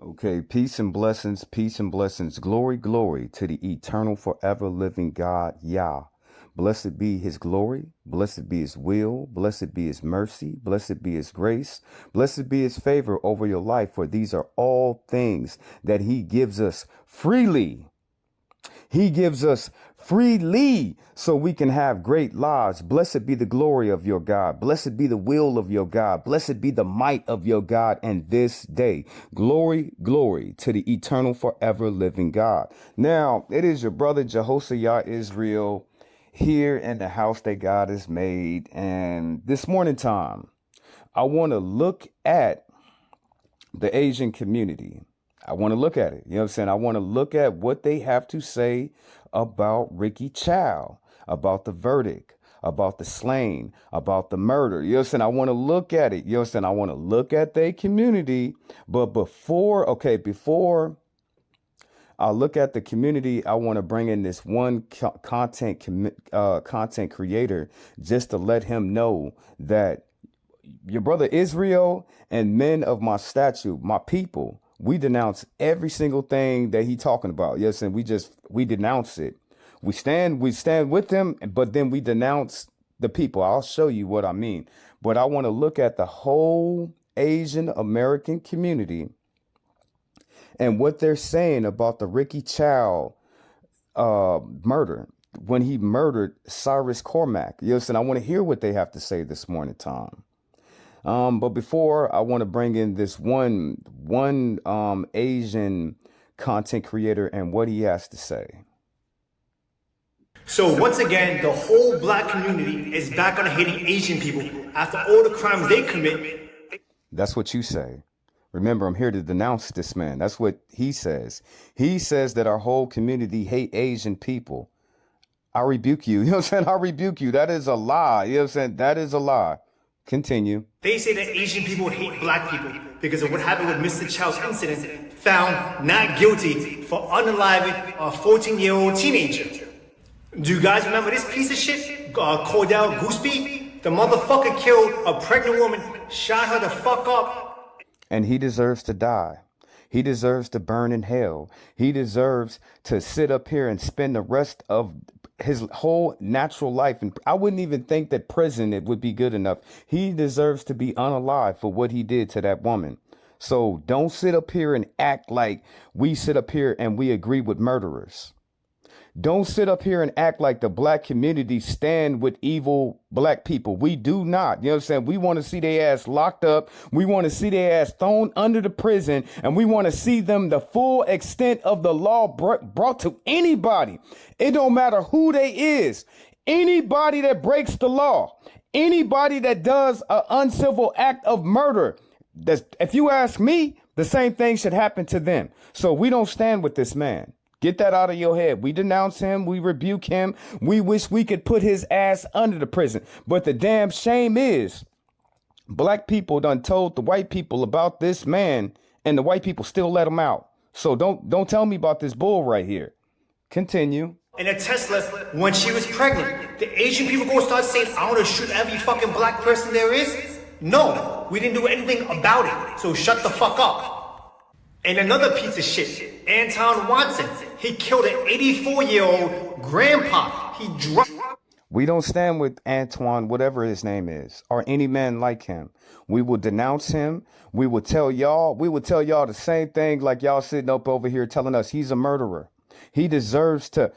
Okay, peace and blessings, glory, glory to the eternal, forever living God, Yah. Blessed be his glory, blessed be his will, blessed be his mercy, blessed be his grace, blessed be his favor over your life, for these are all things that he gives us freely. He gives us freely so we can have great lives. Blessed be the glory of your God. Blessed be the will of your God. Blessed be the might of your God. And this day, glory, glory to the eternal, forever living God. Now, it is your brother Jehoshaphat Israel here in the house that God has made. And this morning time, I want to look at the Asian community. I want to look at it. You know what I'm saying? I want to look at what they have to say about Ricky Chow, about the verdict, about the slain, about the murder. You know what I'm saying? I want to look at it. You know what I'm saying? I want to look at their community. But before I look at the community, I want to bring in this one content creator just to let him know that your brother Israel and men of my statue, my people, we denounce every single thing that he talking about. Yes, and we denounce it. We stand with him, but then we denounce the people. I'll show you what I mean. But I want to look at the whole Asian American community and what they're saying about the Ricky Chow murder when he murdered Cyrus CarMax. Yes, and I want to hear what they have to say this morning time. But before, I want to bring in this one Asian content creator and what he has to say. So once again, the whole black community is back on hating Asian people after all the crimes they commit. That's what you say. Remember, I'm here to denounce this man. That's what he says. He says that our whole community hate Asian people. I rebuke you. You know what I'm saying? I rebuke you. That is a lie. You know what I'm saying? That is a lie. Continue. They say that Asian people hate black people because of what happened with Mr. Chow's incident, found not guilty for unaliving a 14-year-old teenager. Do you guys remember this piece of shit, Cordell Gooseby? The motherfucker killed a pregnant woman, shot her the fuck up. And he deserves to die. He deserves to burn in hell. He deserves to sit up here and spend the rest of his whole natural life. And I wouldn't even think that prison it would be good enough. He deserves to be unalive for what he did to that woman. So don't sit up here and act like we sit up here and we agree with murderers. Don't sit up here and act like the black community stand with evil black people. We do not. You know what I'm saying? We want to see their ass locked up. We want to see their ass thrown under the prison. And we want to see them the full extent of the law brought to anybody. It don't matter who they is. Anybody that breaks the law. Anybody that does an uncivil act of murder. If you ask me, the same thing should happen to them. So we don't stand with this man. Get that out of your head. We denounce him. We rebuke him. We wish we could put his ass under the prison. But the damn shame is black people done told the white people about this man and the white people still let him out. So don't tell me about this bull right here. Continue. In a Tesla, when she was pregnant, the Asian people gonna start saying, I want to shoot every fucking black person there is? No, we didn't do anything about it. So shut the fuck up. And another piece of shit, Anton Watson, he killed an 84-year-old grandpa. We don't stand with Antoine, whatever his name is, or any man like him. We will denounce him. We will tell y'all the same thing like y'all sitting up over here telling us he's a murderer. He deserves to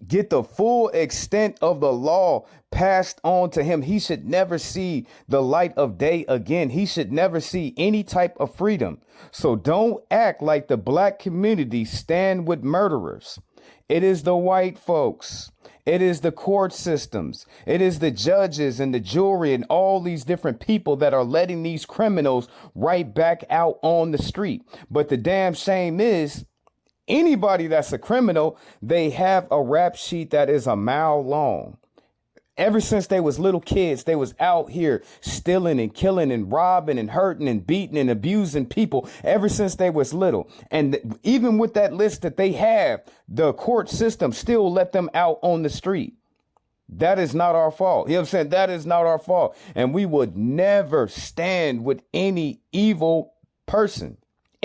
get the full extent of the law passed on to him. He should never see the light of day again. He should never see any type of freedom. So don't act like the black community stand with murderers. It is the white folks. It is the court systems. It is the judges and the jury and all these different people that are letting these criminals right back out on the street. But the damn shame is anybody that's a criminal, they have a rap sheet that is a mile long. Ever since they was little kids, they was out here stealing and killing and robbing and hurting and beating and abusing people ever since they was little. And even with that list that they have, the court system still let them out on the street. That is not our fault. You know what I'm saying? That is not our fault. And we would never stand with any evil person.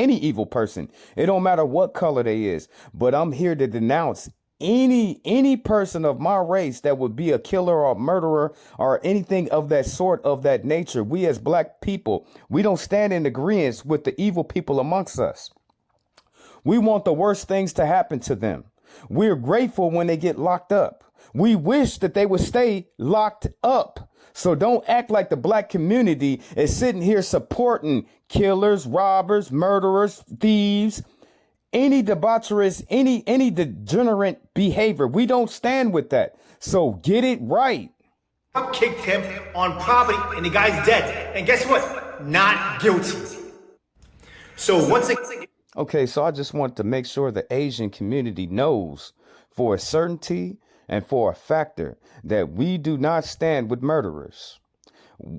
any evil person. It don't matter what color they is. But I'm here to denounce any person of my race that would be a killer or a murderer or anything of that sort, of that nature. We as black people, we don't stand in agreement with the evil people amongst us. We want the worst things to happen to them. We're grateful when they get locked up. We wish that they would stay locked up. So don't act like the black community is sitting here supporting killers, robbers, murderers, thieves, any debaucherous, any degenerate behavior. We don't stand with that. So get it right. Kicked him on property and the guy's dead. And guess what? Not guilty. So once again, Okay, so I just want to make sure the Asian community knows for a certainty and for a factor that we do not stand with murderers.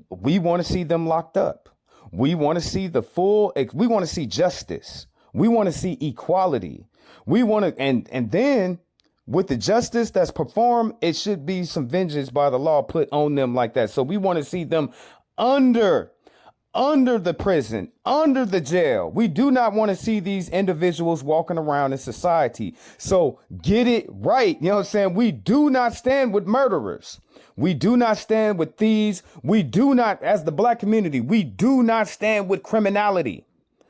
We want to see them locked up. We want to see we want to see justice. We want to see equality. We want to, and then with the justice that's performed, it should be some vengeance by the law put on them like that. So we want to see them under the prison, under the jail. We do not want to see these individuals walking around in society. So get it right. You know what I'm saying? We do not stand with murderers. We do not stand with thieves. We do not, as the black community, we do not stand with criminality.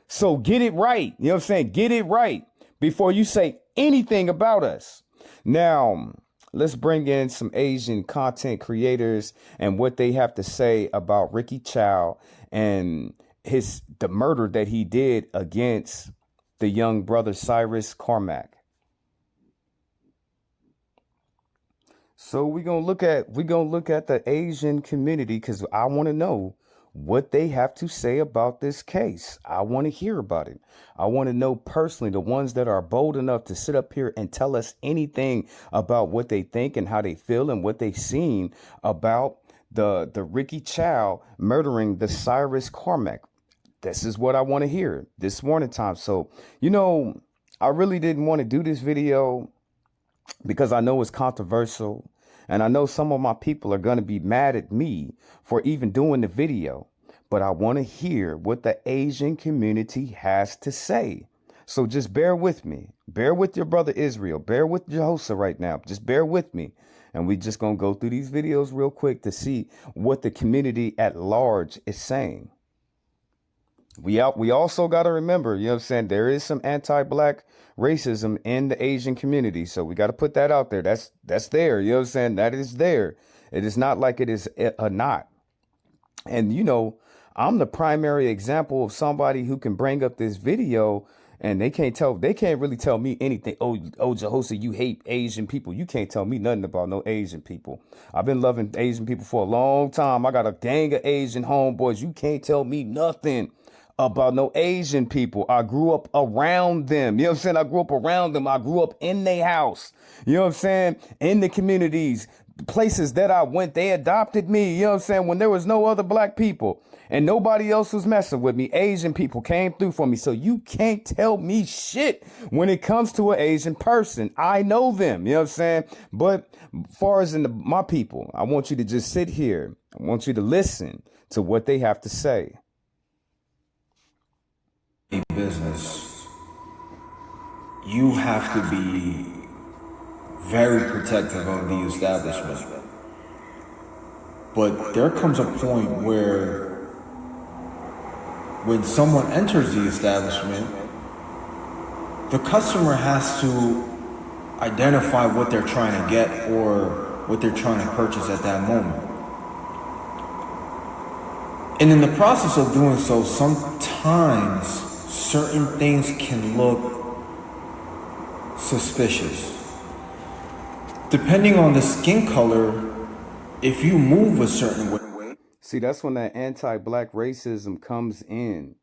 So get it right. You know what I'm saying? Get it right before you say anything about us. Now, let's bring in some Asian content creators and what they have to say about Ricky Chow and the murder that he did against the young brother Cyrus CarMax. So we're gonna look at the Asian community because I want to know what they have to say about this case. I want to hear about it. I want to know personally the ones that are bold enough to sit up here and tell us anything about what they think and how they feel and what they've seen about the Ricky Chow murdering the Cyrus CarMax. This is what I want to hear this morning time. So, I really didn't want to do this video because I know it's controversial. And I know some of my people are going to be mad at me for even doing the video, but I want to hear what the Asian community has to say. So just bear with me. Bear with your brother Israel. Bear with Jehoshaphat right now. Just bear with me. And we just going to go through these videos real quick to see what the community at large is saying. We also got to remember, you know what I'm saying, there is some anti-black racism in the Asian community. So we got to put that out there. That's there. You know what I'm saying? That is there. It is not like it is not. And, I'm the primary example of somebody who can bring up this video and they can't really tell me anything. Oh, Jehoshaphat, you hate Asian people. You can't tell me nothing about no Asian people. I've been loving Asian people for a long time. I got a gang of Asian homeboys. You can't tell me nothing about no Asian people. I grew up around them. You know what I'm saying? I grew up around them. I grew up in their house. You know what I'm saying? In the communities, places that I went, they adopted me. You know what I'm saying? When there was no other black people and nobody else was messing with me, Asian people came through for me. So you can't tell me shit when it comes to an Asian person. I know them. You know what I'm saying? But as far as my people, I want you to just sit here. I want you to listen to what they have to say. Business, you have to be very protective of the establishment. But there comes a point where when someone enters the establishment, the customer has to identify what they're trying to get or what they're trying to purchase at that moment. And in the process of doing so, sometimes certain things can look suspicious. Depending on the skin color, if you move a certain way. See, that's when that anti-black racism comes in.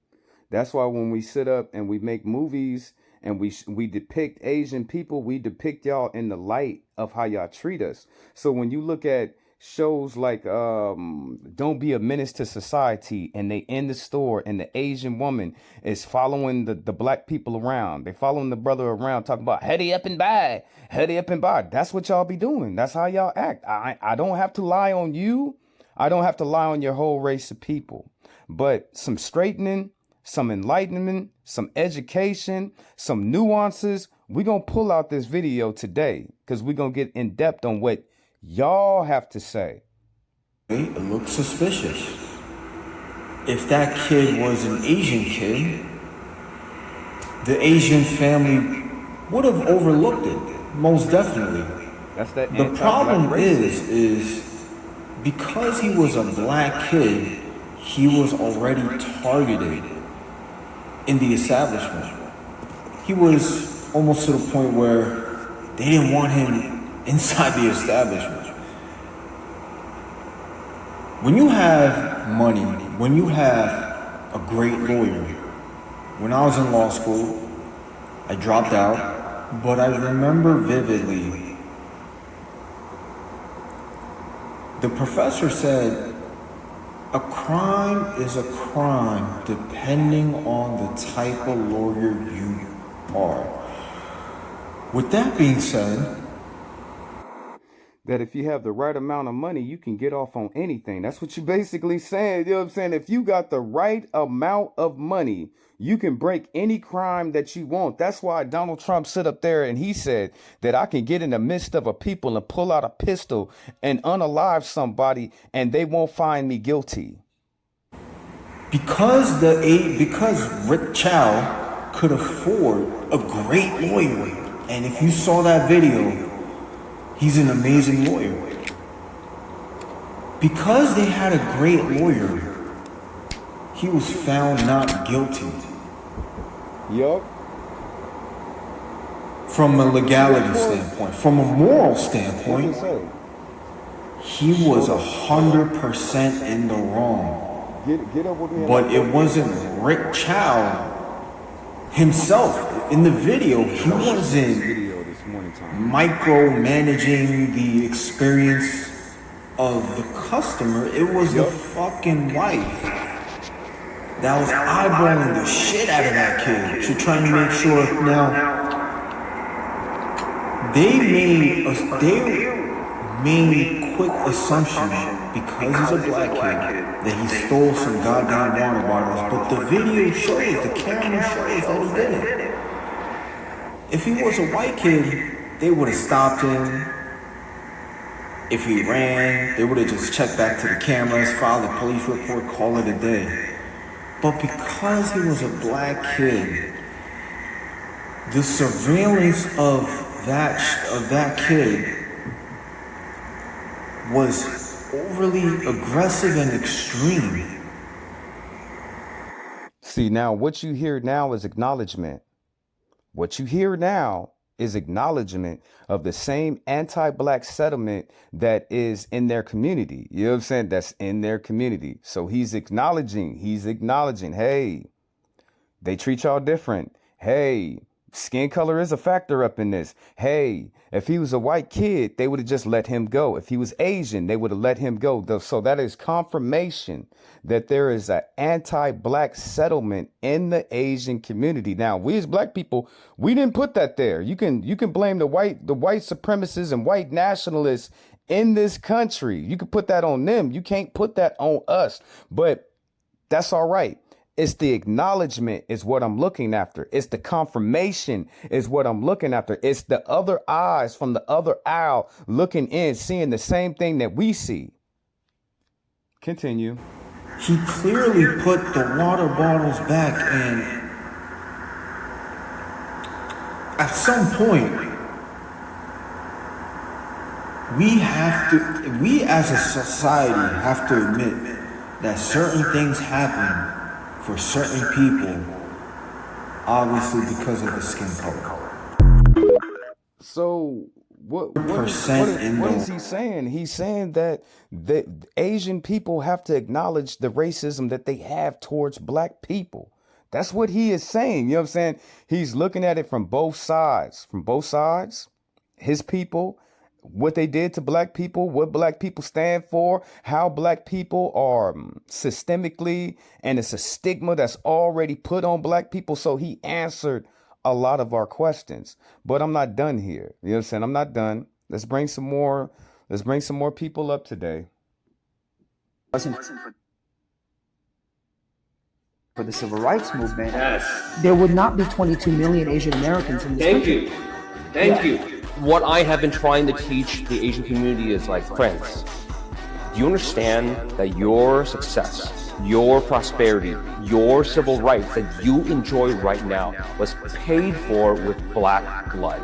That's why when we sit up and we make movies and we depict Asian people, we depict y'all in the light of how y'all treat us. So when you look at shows like Don't Be a Menace to Society, and they in the store and the Asian woman is following the black people around. They following the brother around talking about hurry up and buy. That's what y'all be doing. That's how y'all act. I don't have to lie on you. I don't have to lie on your whole race of people. But some straightening, some enlightenment, some education, some nuances, we're going to pull out this video today because we're going to get in depth on what y'all have to say. It looks suspicious. If that kid was an Asian kid, the Asian family would have overlooked it, most definitely. That's that. The problem is because he was a black kid, he was already targeted in the establishment. He was almost to the point where they didn't want him inside the establishment. When you have money, when you have a great lawyer, when I was in law school, I dropped out, but I remember vividly, the professor said, a crime is a crime depending on the type of lawyer you are. With that being said, that if you have the right amount of money, you can get off on anything. That's what you're basically saying. You know what I'm saying? If you got the right amount of money, you can break any crime that you want. That's why Donald Trump stood up there and he said that I can get in the midst of a people and pull out a pistol and unalive somebody and they won't find me guilty. Because Rick Chow could afford a great lawyer, and if you saw that video, he's an amazing lawyer. Because they had a great lawyer, he was found not guilty. Yup. From a legality standpoint, from a moral standpoint, he was 100% in the wrong. Get up with me. But it wasn't Rick Chow himself. In the video, he wasn't micromanaging the experience of the customer. It was the fucking wife that was eyeballing the shit out of that kid to try and make sure. Now, they made quick assumption because he's a black kid that he stole some goddamn water bottles, but the video shows, the camera shows that he didn't. If he was a white kid, they would have stopped him. If he ran, they would have just checked back to the cameras, filed a police report, call it a day. But because he was a black kid, the surveillance of that kid was overly aggressive and extreme. See, now what you hear now is acknowledgement. What you hear now is acknowledgement of the same anti-black sentiment that is in their community. You know what I'm saying? That's in their community. So he's acknowledging, hey, they treat y'all different. Hey, skin color is a factor up in this. Hey, if he was a white kid, they would have just let him go. If he was Asian, they would have let him go. So that is confirmation that there is an anti-black settlement in the Asian community. Now, we as black people, we didn't put that there. You can blame the white supremacists and white nationalists in this country. You can put that on them. You can't put that on us. But that's all right. It's the acknowledgement is what I'm looking after. It's the confirmation is what I'm looking after. It's the other eyes from the other aisle looking in, seeing the same thing that we see. Continue. He clearly put the water bottles back, and at some point, we as a society have to admit that certain things happen for certain people, obviously because of the skin color. So what is he saying? He's saying that the Asian people have to acknowledge the racism that they have towards black people. That's what he is saying. You know what I'm saying? He's looking at it from both sides. His people, what they did to black people, what black people stand for, how black people are systemically, and it's a stigma that's already put on black people. So he answered a lot of our questions, but I'm not done here. You know what I'm saying? I'm not done. Let's bring some more people up today. for the civil rights movement, Yes. there would not be 22 million Asian Americans in this Thank country. you. Thank you. What I have been trying to teach the Asian community is like, friends, do you understand that your success, your prosperity, your civil rights that you enjoy right now was paid for with black blood?